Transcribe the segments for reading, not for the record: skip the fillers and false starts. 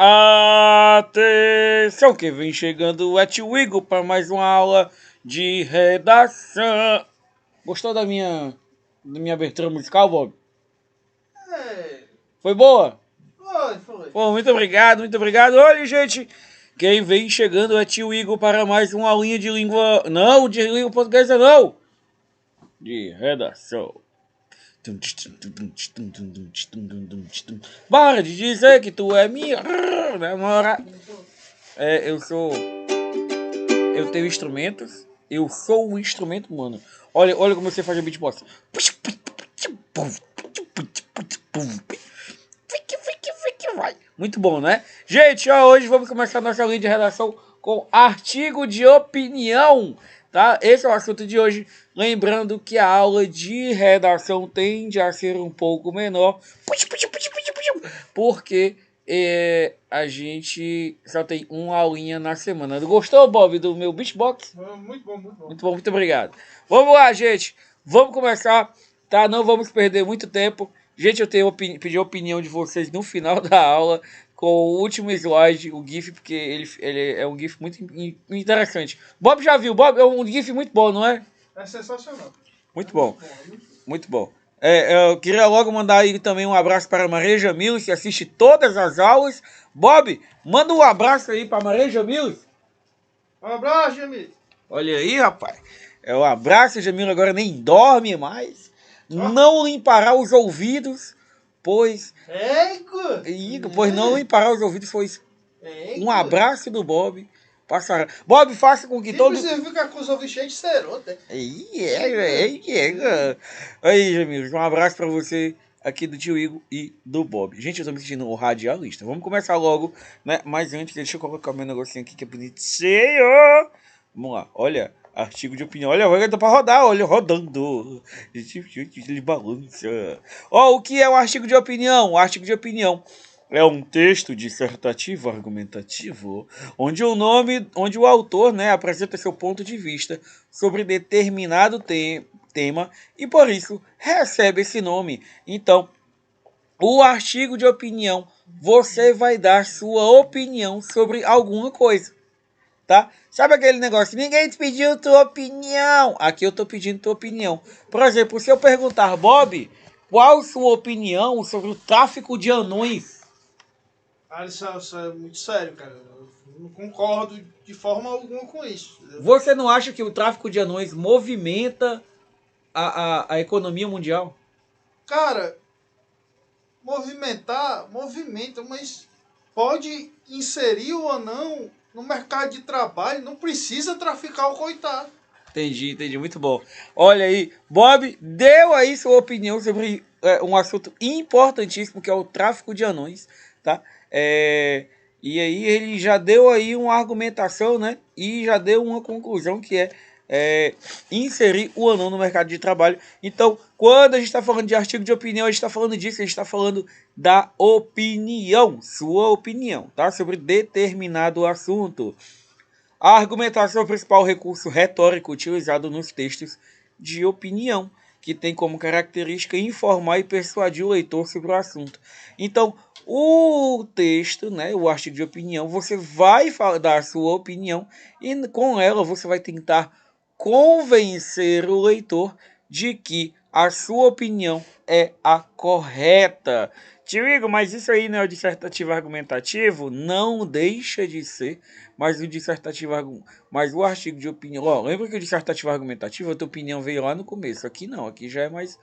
Atenção, que vem chegando é Tio Igor para mais uma aula de redação. Gostou da minha abertura musical, Bob? É, Foi boa? foi. Pô, muito obrigado, muito obrigado. Olha, gente, quem vem chegando é Tio Igor para mais uma aulinha de língua... Não, de língua portuguesa não. De redação. Para de dizer que tu é minha namorada. Eu tenho instrumentos. Eu sou um instrumento, mano. Olha como você faz a beatbox. Muito bom, né? Gente, ó, hoje vamos começar nossa linha de redação com artigo de opinião, tá? Esse é o assunto de hoje. Lembrando que a aula de redação tende a ser um pouco menor, porque a gente só tem uma aulinha na semana. Gostou, Bob, do meu beatbox? Muito bom, muito bom. Muito bom, muito obrigado. Vamos lá, gente. Vamos começar, tá? Não vamos perder muito tempo. Gente, eu tenho pedir a opinião de vocês no final da aula com o último slide, o GIF, porque ele é um GIF muito interessante. Bob já viu, Bob? É um GIF muito bom, não é? É sensacional. Muito bom. Muito bom. Eu queria logo mandar aí também um abraço para a Maria Jamil, que assiste todas as aulas. Bob, manda um abraço aí para a Maria Jamil. Um abraço, Jamil. Olha aí, rapaz. Um abraço, Jamil, agora nem dorme mais. Não limpará os ouvidos, pois não limpará os ouvidos, pois um abraço do Bob passará. Bob, faça com que todo... Você fica com os ouvidos cheios de cerota. Aí, Jamil, um abraço pra você aqui do Tio Igor e do Bob. Gente, eu tô me sentindo um radialista. Vamos começar logo, né? Mas antes, deixa eu colocar meu negocinho aqui que é bonitinho. Vamos lá, olha, artigo de opinião. Olha, agora dá pra rodar, olha, rodando. Ele balança. Ó, o que é o artigo de opinião? O artigo de opinião é um texto dissertativo argumentativo, onde o autor, né, apresenta seu ponto de vista sobre determinado tema e por isso recebe esse nome. Então, o artigo de opinião, você vai dar sua opinião sobre alguma coisa, tá? Sabe aquele negócio, ninguém te pediu tua opinião. Aqui eu tô pedindo tua opinião. Por exemplo, se eu perguntar, Bob, qual sua opinião sobre o tráfico de anões? Isso é muito sério, cara. Eu não concordo de forma alguma com isso. Você não acha que o tráfico de anões movimenta a economia mundial? Cara, movimenta, mas pode inserir o anão no mercado de trabalho, não precisa traficar o coitado. Entendi, muito bom. Olha aí, Bob deu aí sua opinião sobre um assunto importantíssimo que é o tráfico de anões, tá? E aí ele já deu aí uma argumentação, né? E já deu uma conclusão que é inserir o anão no mercado de trabalho. Então, quando a gente está falando de artigo de opinião, a gente está falando disso, a gente está falando da opinião, sua opinião, tá? Sobre determinado assunto. A argumentação é o principal recurso retórico utilizado nos textos de opinião, que tem como característica informar e persuadir o leitor sobre o assunto. Então, o texto, né, o artigo de opinião, você vai dar a sua opinião e com ela você vai tentar convencer o leitor de que a sua opinião é a correta. Tio Igor, mas isso aí não é o dissertativo argumentativo? Não deixa de ser, mas o artigo de opinião... Ó, lembra que o dissertativo argumentativo, a tua opinião veio lá no começo. Aqui não, aqui já é mais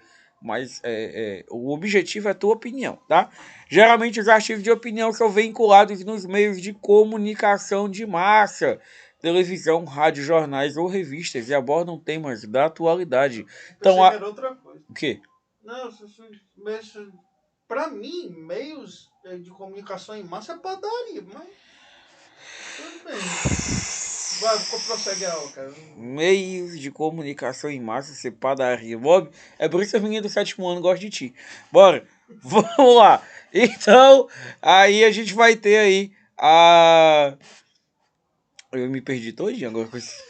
o objetivo é a tua opinião, tá? Geralmente os artigos de opinião são vinculados nos meios de comunicação de massa, televisão, rádio, jornais ou revistas e abordam temas da atualidade. Então, era outra coisa. O quê? Não, pra mim, meios de comunicação em massa é padaria, mas tudo bem. Vai, prossegue a aula, cara. Meios de comunicação em massa, ser padaria. Bob, é por isso que a menina do 7º ano gosta de ti. Bora, vamos lá. Então, aí a gente vai ter aí a... Eu me perdi todinho agora com isso.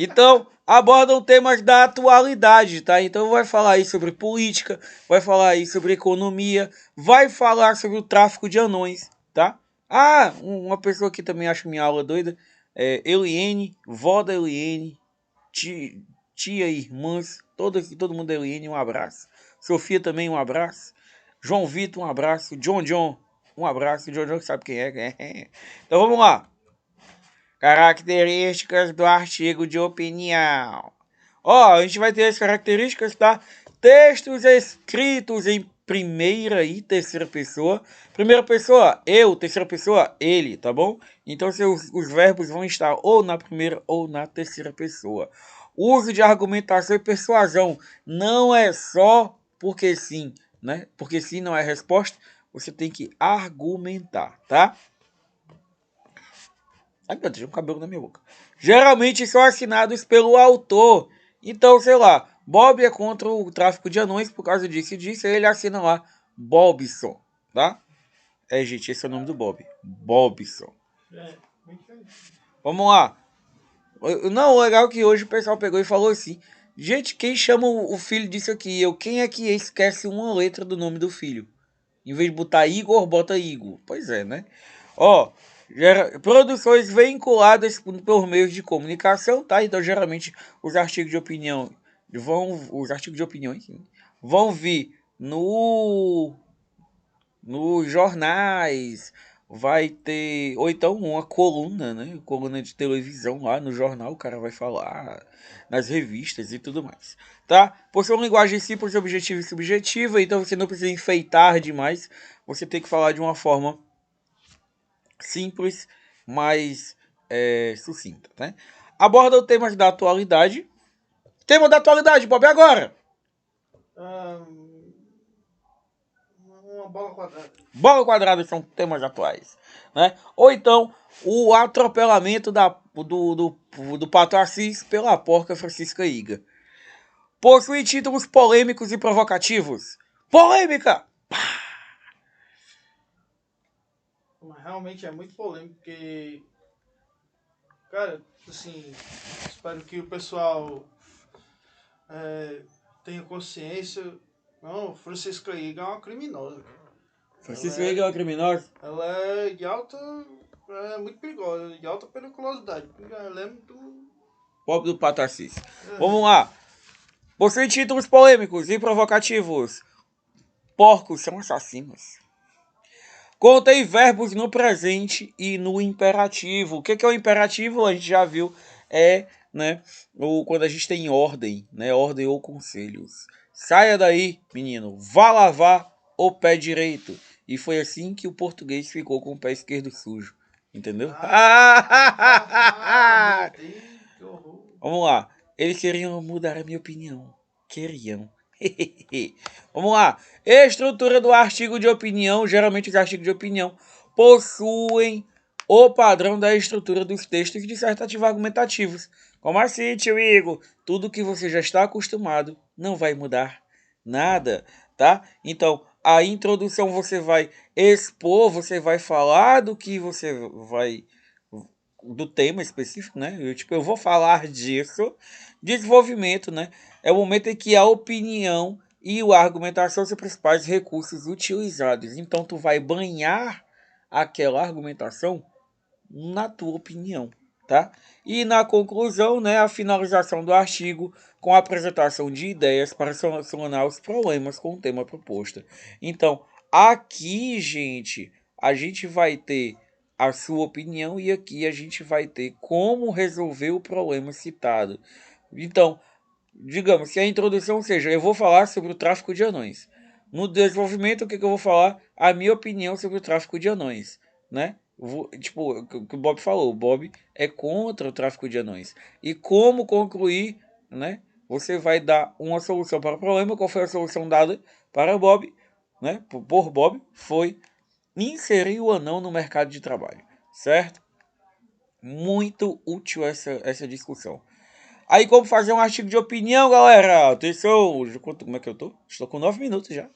Então, abordam temas da atualidade, tá? Então vai falar aí sobre política, vai falar aí sobre economia, vai falar sobre o tráfico de anões, tá? Ah, uma pessoa que também acha minha aula doida, Eliene, vó da Eliene, tia, irmãs, todo mundo da Eliene, um abraço. Sofia também, um abraço. João Vitor, um abraço. John, um abraço. John sabe quem é. Então vamos lá. Características do artigo de opinião. Ó, a gente vai ter as características, tá? Textos escritos em primeira e terceira pessoa. Primeira pessoa, eu. Terceira pessoa, ele, tá bom? Então os verbos vão estar ou na primeira ou na terceira pessoa. Uso de argumentação e persuasão. Não é só porque sim, né? Porque sim não é resposta. Você tem que argumentar, tá? Ai, meu Deus, tem um cabelo na minha boca. Geralmente são assinados pelo autor. Então, sei lá, Bob é contra o tráfico de anões por causa disso e disso. Aí ele assina lá Bobson, tá? Gente, esse é o nome do Bob. Bobson. Vamos lá. Não, o legal é que hoje o pessoal pegou e falou assim: gente, quem chama o filho disso aqui? Quem é que esquece uma letra do nome do filho? Em vez de botar Igor, bota Igor. Pois é, né? Ó, produções vinculadas por meios de comunicação, tá? Então, geralmente, os artigos de opinião os artigos de opiniões vão vir nos jornais, vai ter, ou então uma coluna, né? Coluna de televisão lá no jornal, o cara vai falar, nas revistas e tudo mais, tá? Por ser uma linguagem simples, objetiva e subjetiva, então você não precisa enfeitar demais, você tem que falar de uma forma simples, mas sucinta, né? Aborda temas da atualidade. Tema da atualidade, Bob, agora! Uma bola quadrada. Bola quadrada são temas atuais, né? Ou então o atropelamento do Pato Assis pela porca Francisca Iga. Possui títulos polêmicos e provocativos. Polêmica! Mas realmente é muito polêmico, porque, cara, assim, espero que o pessoal tenha consciência. Não, Francisca Iga é uma criminosa. Francisca Iga é uma criminosa? Ela é de alta, muito perigosa, de alta periculosidade. Ela é muito... Pobre do Pato Assis. Vamos lá. Possui títulos polêmicos e provocativos. Porcos são assassinos. Contém verbos no presente e no imperativo. O que é o imperativo? A gente já viu. Né, quando a gente tem ordem, né? Ordem ou conselhos. Saia daí, menino. Vá lavar o pé direito. E foi assim que o português ficou com o pé esquerdo sujo. Entendeu? Vamos lá. Eles queriam mudar a minha opinião. Queriam. Vamos lá. Estrutura do artigo de opinião. Geralmente os artigos de opinião possuem o padrão da estrutura dos textos dissertativos argumentativos. Como assim, tio Igor? Tudo que você já está acostumado não vai mudar nada, tá? Então, a introdução você vai expor, você vai falar do que você vai... do tema específico, né? Eu vou falar disso. Desenvolvimento, né? É o momento em que a opinião e a argumentação são os principais recursos utilizados. Então, tu vai banhar aquela argumentação na tua opinião, tá? E na conclusão, né, a finalização do artigo com a apresentação de ideias para solucionar os problemas com o tema proposto. Então, aqui, gente, a gente vai ter a sua opinião e aqui a gente vai ter como resolver o problema citado. Então, digamos que a introdução seja, eu vou falar sobre o tráfico de anões. No desenvolvimento, o que eu vou falar? A minha opinião sobre o tráfico de anões, né? Tipo, o que o Bob falou, o Bob é contra o tráfico de anões. E como concluir, né? Você vai dar uma solução para o problema. Qual foi a solução dada para o Bob, né? Por Bob, foi inserir o anão no mercado de trabalho, certo? Muito útil essa discussão. Aí, como fazer um artigo de opinião, galera? Atenção, como é que eu tô? Estou com 9 minutos já.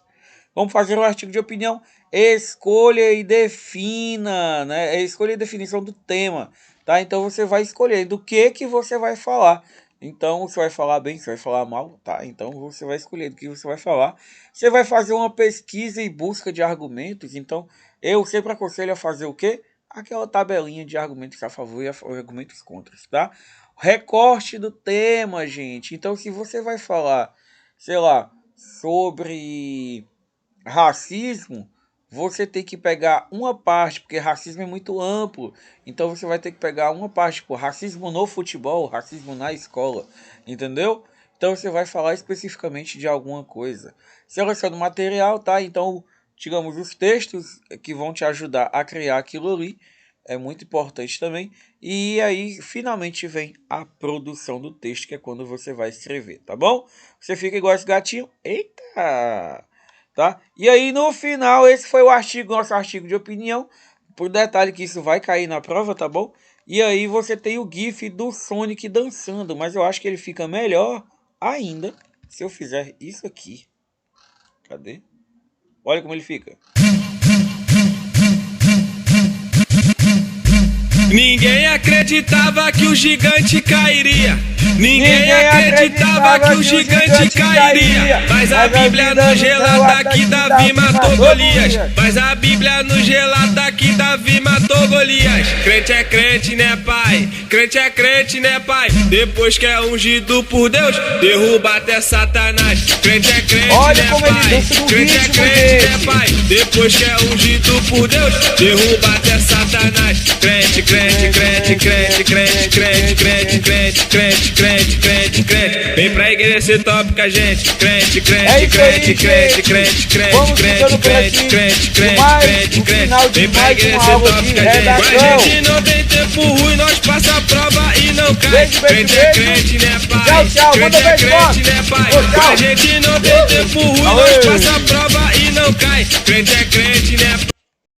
Vamos fazer um artigo de opinião. Escolha e defina, né? Escolha e definição do tema. tá? Então você vai escolher do que você vai falar. Então você vai falar bem, você vai falar mal, tá? Então você vai escolher do que você vai falar. Você vai fazer uma pesquisa em busca de argumentos. Então eu sempre aconselho a fazer o quê? Aquela tabelinha de argumentos a favor e argumentos contra, tá? Recorte do tema, gente. Então se você vai falar, sei lá, sobre racismo, você tem que pegar uma parte, porque racismo é muito amplo. Então você vai ter que pegar uma parte, tipo, racismo no futebol, racismo na escola, entendeu? Então você vai falar especificamente de alguma coisa. Seleciona o material, tá? Então, digamos, os textos que vão te ajudar a criar aquilo ali é muito importante também. E aí, finalmente, vem a produção do texto, que é quando você vai escrever, tá bom? Você fica igual esse gatinho. Eita! Tá? E aí, no final, esse foi o artigo, nosso artigo de opinião. Por detalhe que isso vai cair na prova, tá bom? E aí você tem o GIF do Sonic dançando, mas eu acho que ele fica melhor ainda se eu fizer isso aqui. Cadê? Olha como ele fica. Ninguém acreditava que o gigante cairia. Ninguém acreditava que o gigante cairia. Mas a Bíblia nos relata que Davi matou Golias. Mas a Bíblia nos relata que Davi matou Golias. Crente é crente, né, pai? Crente é crente, né, pai? Depois que é ungido por Deus, derruba até Satanás. Crente é crente, né, pai? Crente é crente, né, pai? Depois que é ungido por Deus, derruba até Satanás. Crente, crente, crente, crente, crente, crente, crente, crente, crente, crente, crente, crente. Vem pra igreja ser top com a gente. Crente, crente, crente, crente, crente, crente, crente, crente, crente, crente, crente. Vem pra igreja ser top com a gente. Mas a gente não tem tempo ruim, nós passa a prova e não cai. Crente é crente, né, pai? Crente é crente, né, pai? A gente não tem tempo ruim, nós passa a prova e não cai. Crente é crente, né, pai?